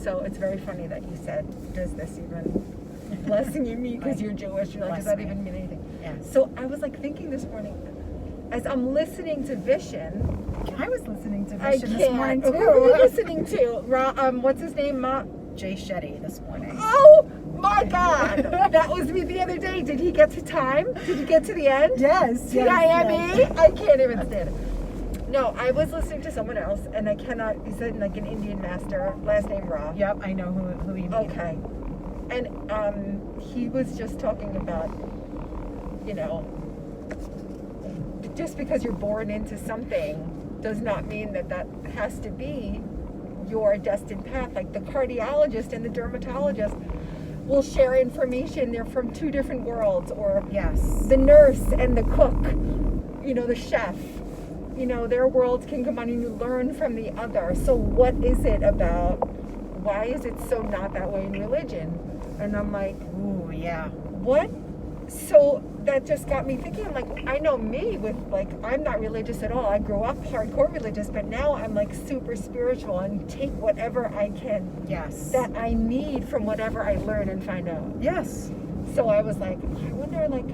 So it's very funny that you said, does this even blessing you mean because you're Jewish? You're like, does that even mean anything? Yeah. So I was like thinking this morning, as I'm listening to Vishen. I was listening to Vishen this morning Who too. were you listening to? What's his name? Jay Shetty this morning. Oh my God! That was me the other day. Did he get to time? Did he get to the end? Yes. T-I-M-E? Yes. I can't even stand it. No, I was listening to someone else, and I cannot. He said like an Indian master, last name Ra. Yep, I know who you mean. Okay, and he was just talking about, you know, just because you're born into something does not mean that that has to be your destined path. Like the cardiologist and the dermatologist will share information. They're from two different worlds. Or yes, the nurse and the cook, you know, the chef. You know, their worlds can combine and you learn from the other. So what is it about? Why is it so not that way in religion? And I'm like, ooh, yeah. What? So that just got me thinking, like, I know me with, like, I'm not religious at all. I grew up hardcore religious, but now I'm, like, super spiritual and take whatever I can. Yes. That I need from whatever I learn and find out. Yes. So I was like, I wonder, like,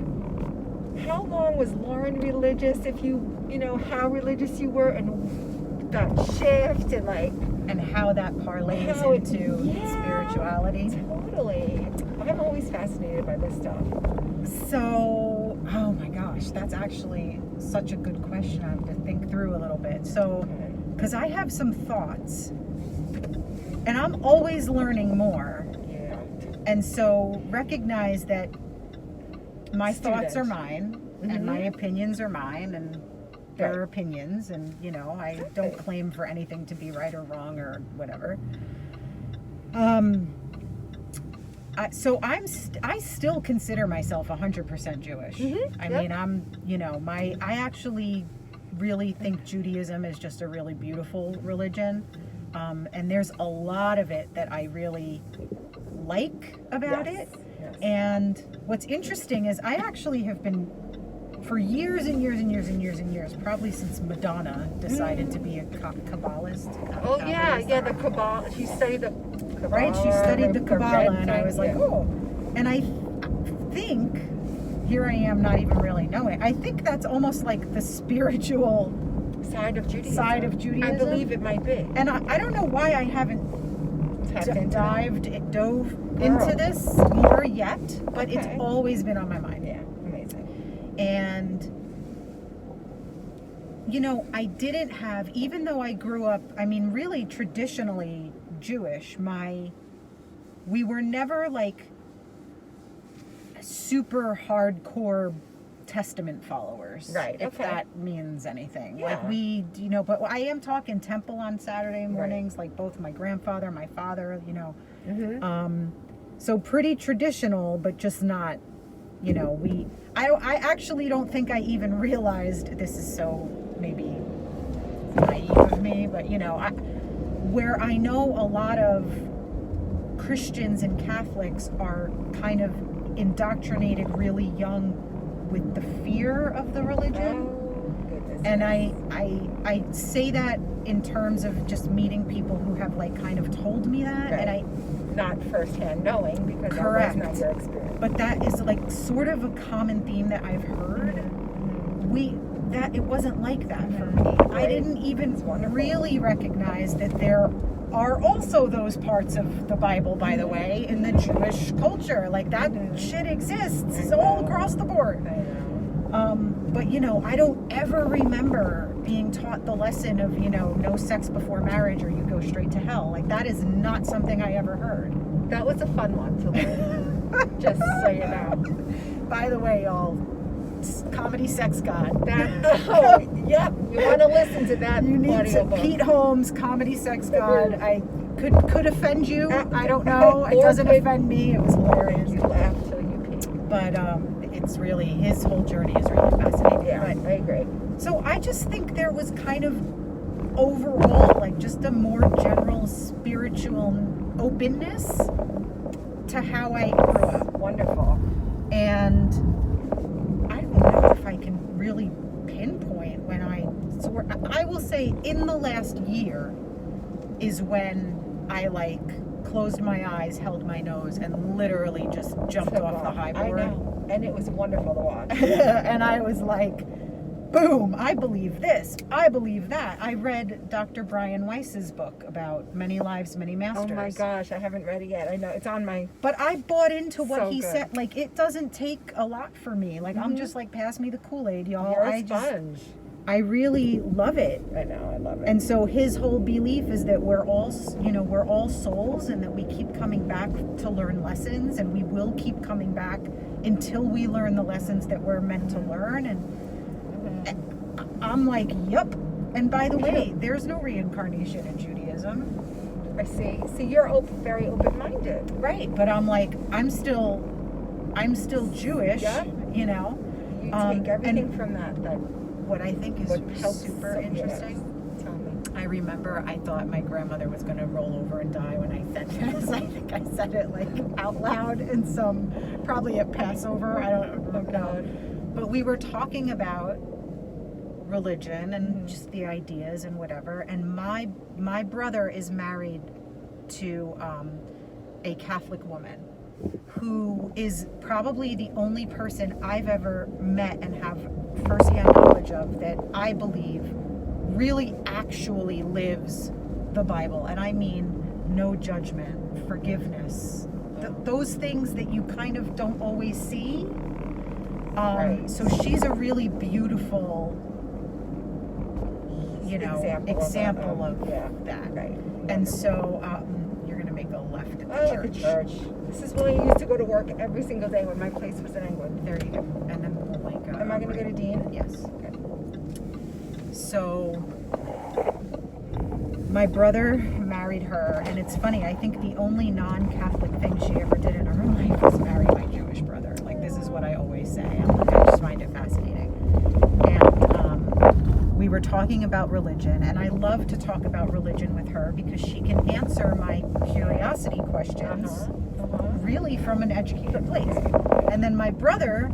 how long was Lauren religious, if you know, how religious you were and that shift and, like... And how that parlays into spirituality. Totally. I'm always fascinated by this stuff. So, oh my gosh, that's actually such a good question. I have to think through a little bit. So, because I have some thoughts, and I'm always learning more. Yeah. And so, recognize that my thoughts are mine, and my opinions are mine, and their opinions, and you know, I don't claim for anything to be right or wrong or whatever. So I still consider myself 100% Jewish. I mean, I'm, you know, I actually really think Judaism is just a really beautiful religion. And there's a lot of it that I really like about it. Yes. And what's interesting is I actually have been, for years and years and years and years and years, probably since Madonna decided to be a Kabbalist. Oh, yeah, the Kabbalah. She studied the Kabbalah. Right, she studied the Kabbalah, and I was like, oh. And I think, here I am not even really knowing, I think that's almost like the spiritual side of Judaism. I believe it might be. And I don't know why I haven't dove into this more yet, but it's always been on my mind. Yeah, amazing. And, you know, I didn't have, even though I grew up, I mean, really traditionally Jewish, we were never like super hardcore Testament followers, right? If that means anything. Yeah. Like we, you know, but I am talking temple on Saturday mornings, like both my grandfather, my father, you know. So pretty traditional, but just not, you know, I actually don't think I even realized, this is so maybe naive of me, but you know, where I know a lot of Christians and Catholics are kind of indoctrinated really young with the fear of the religion. And I say that in terms of just meeting people who have like kind of told me that, and I not firsthand knowing, because that was not your experience. But that is like sort of a common theme that I've heard. That it wasn't like that for me. I didn't even really recognize that there are also those parts of the Bible, by the way, in the Jewish culture. Like that shit exists all across the board. But you know, I don't ever remember being taught the lesson of, you know, no sex before marriage or you go straight to hell. Like that is not something I ever heard. That was a fun one to learn. Just so you know. By the way, y'all, Comedy Sex God. Yep. You want to listen to that? You need to. Pete Holmes, Comedy Sex God. I could offend you. I don't know. It doesn't offend me. It was hilarious. You laugh till you pee. But it's really, his whole journey is really fascinating. Yeah, I agree. So I just think there was kind of overall, like just a more general spiritual openness to how I grew up. Wonderful. And I don't know if I can really pinpoint when I will say in the last year is when I like closed my eyes, held my nose, and literally just jumped So off the high I board. know. And it was wonderful to watch. And I was like, boom, I believe this. I believe that. I read Dr. Brian Weiss's book about Many Lives, Many Masters. Oh my gosh, I haven't read it yet. I know it's on my. But I bought into what So he good. said. Like, it doesn't take a lot for me. Like, I'm just like, pass me the Kool-Aid, y'all. You're a sponge. I really love it. I know, I love it. And so his whole belief is that we're all, we're all souls, and that we keep coming back to learn lessons, and we will keep coming back until we learn the lessons that we're meant to learn. And I'm like, yep. And by the way, there's no reincarnation in Judaism. I see. See, you're very open-minded. Right. But I'm like, I'm still Jewish, Yeah. you know. You Um, take everything and- from that. What I think is What helps super so- interesting. yes. Tell me. I remember I thought my grandmother was going to roll over and die when I said this. I think I said it like out loud in probably at Passover. I don't know. God. But we were talking about religion and Mhm. just the ideas and whatever. And my brother is married to a Catholic woman who is probably the only person I've ever met and have firsthand knowledge of that I believe really actually lives the Bible. And I mean no judgment, forgiveness, those things that you kind of don't always see. Right. So she's a really beautiful, example of yeah. that. Right. And so you're going to make a left at the Oh, church. the church. This is where I used to go to work every single day when my place was in England. There you go. And then we'll like. Am I going to go to Dean? Yes. Okay. So my brother married her, and it's funny. I think the only non-Catholic thing she ever did in her life was marry my Jewish brother. Like, this is what I always say. I just find it fascinating. And we were talking about religion, and I love to talk about religion with her because she can answer my curiosity questions really from an educated place. And then my brother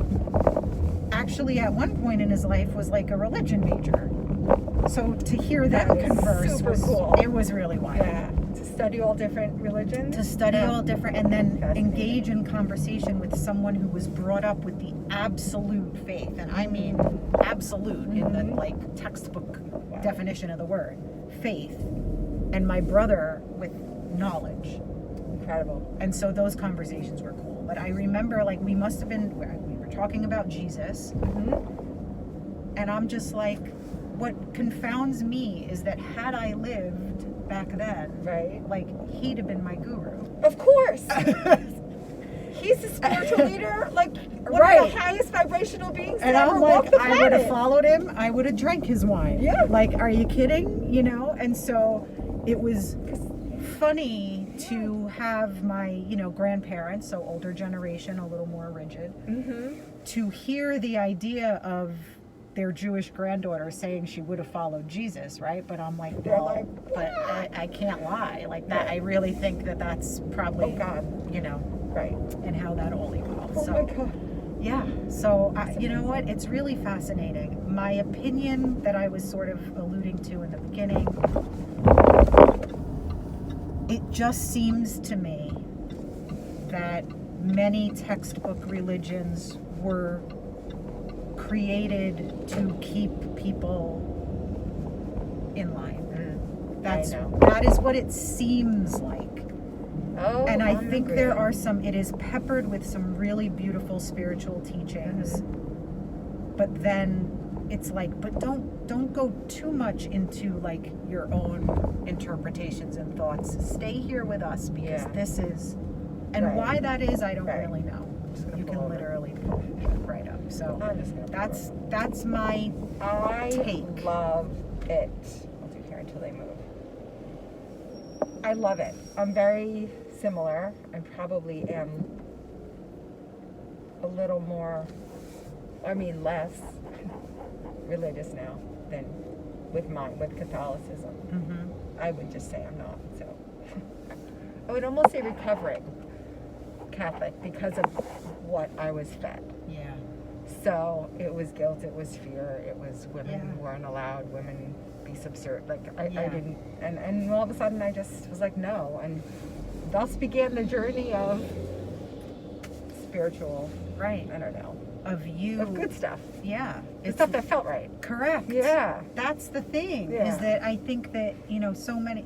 actually at one point in his life was like a religion major. So to hear them That is converse super was cool. it was really wild. Yeah. To study all different religions. To study all different and then Fascinating. engage in conversation with someone who was brought up with the absolute faith. And I mean absolute in the like textbook definition of the word. Faith. And my brother with knowledge. Incredible. And so those conversations were cool. But I remember like we were talking about Jesus. And I'm just like, what confounds me is that had I lived back then, Right. like he'd have been my guru. Of course. He's the spiritual leader, like one Right. of the highest vibrational beings And to ever I'm walk like, the I planet. would have followed him. I would have drank his wine. Yeah. Like, are you kidding? You know? And so it was funny to have my, grandparents, so older generation, a little more rigid, to hear the idea of their Jewish granddaughter saying she would have followed Jesus, right? But I'm like, They're well, like, but I can't lie. Like that, I really think that that's probably, Oh, God. Right. and how that all evolved. Oh So, my God. yeah. So, you know what? It's really fascinating. My opinion that I was sort of alluding to in the beginning, it just seems to me that many textbook religions were created to keep people in line. That is what it seems like. Oh, And I I'm think agree. there are it is peppered with some really beautiful spiritual teachings. But then it's like, but don't go too much into like your own interpretations and thoughts. Stay here with us because this is, and Right. why that is, I don't Right. really know. just gonna You pull can over. literally pull it right up. So I'm just gonna pull that's my I take. love it. I'll do here until they move. I love it. I'm very similar. I probably am a little more, less religious now than with Catholicism. I would just say I'm not. So I would almost say recovering Catholic because of what I was fed. Yeah. So it was guilt, it was fear, it was women Yeah. weren't allowed, women be subservient. Like I Yeah. didn't, and all of a sudden I just was like no, and thus began the journey of spiritual, Right. I don't know, Of you. of good stuff. Yeah. The stuff that felt right. correct. Yeah. That's the thing, Yeah. is that I think that, so many,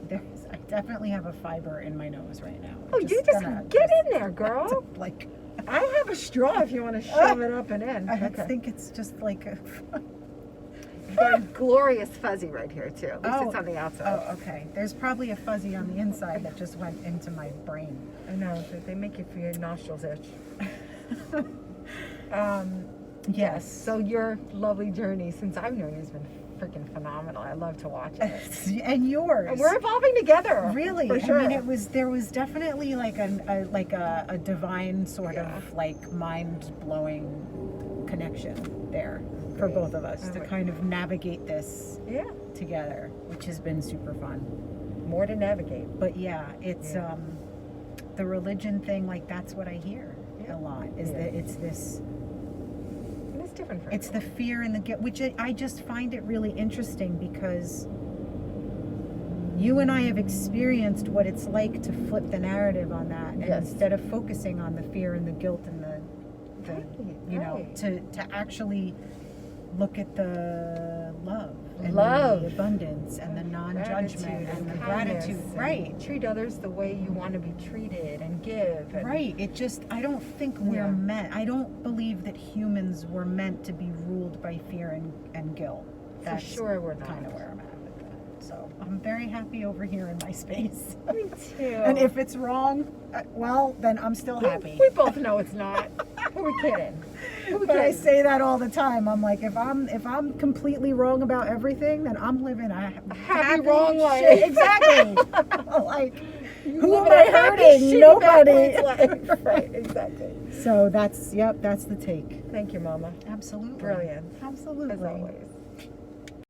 I definitely have a fiber in my nose right now. Oh, you just gonna get in there, girl. like, I have a straw if you want to shove it up and in. I Okay. think it's just like a, Got a glorious fuzzy right here too. At least Oh. it's on the outside. oh, okay. There's probably a fuzzy on the inside that just went into my brain. I know they make you feel your nostrils itch. Yes. So your lovely journey since I've known you has been freaking phenomenal. I love to watch it. And yours. And we're evolving together. Really, For sure. I mean, there was definitely like a divine sort Yeah. of like mind blowing connection there for Great. both of us Oh to my kind of navigate this Yeah. together, which has been super fun. More to navigate. But yeah, it's Yeah. the religion thing. Like that's what I hear Yeah. a lot. Is Yeah. that it's this. And it's different for It's the everyone. fear and the guilt, which I just find it really interesting because you and I have experienced what it's like to flip the narrative on that, and Yes. instead of focusing on the fear and the guilt and the Right, you know, right. to actually look at the love and Love. the abundance and the non-judgment Gratitude and the kindness gratitude, and right? Treat others the way you want to be treated and give. And Right. It just, I don't think we're Yeah. meant, I don't believe that humans were meant to be ruled by fear and guilt. For sure we're not. kind of where I'm at with that. So I'm very happy over here in my space. Me too. And if it's wrong, well, then I'm still happy. We both know it's not. Who are we kidding? Who are we But I kidding? say that all the time. I'm like, if I'm completely wrong about everything, then I'm living a happy wrong life. shit. Exactly. Like, You who live am a I happy, hurting? shitty, Nobody. backwards life. Right, exactly. So that's the take. Thank you, Mama. Absolutely. Brilliant. Absolutely. As always.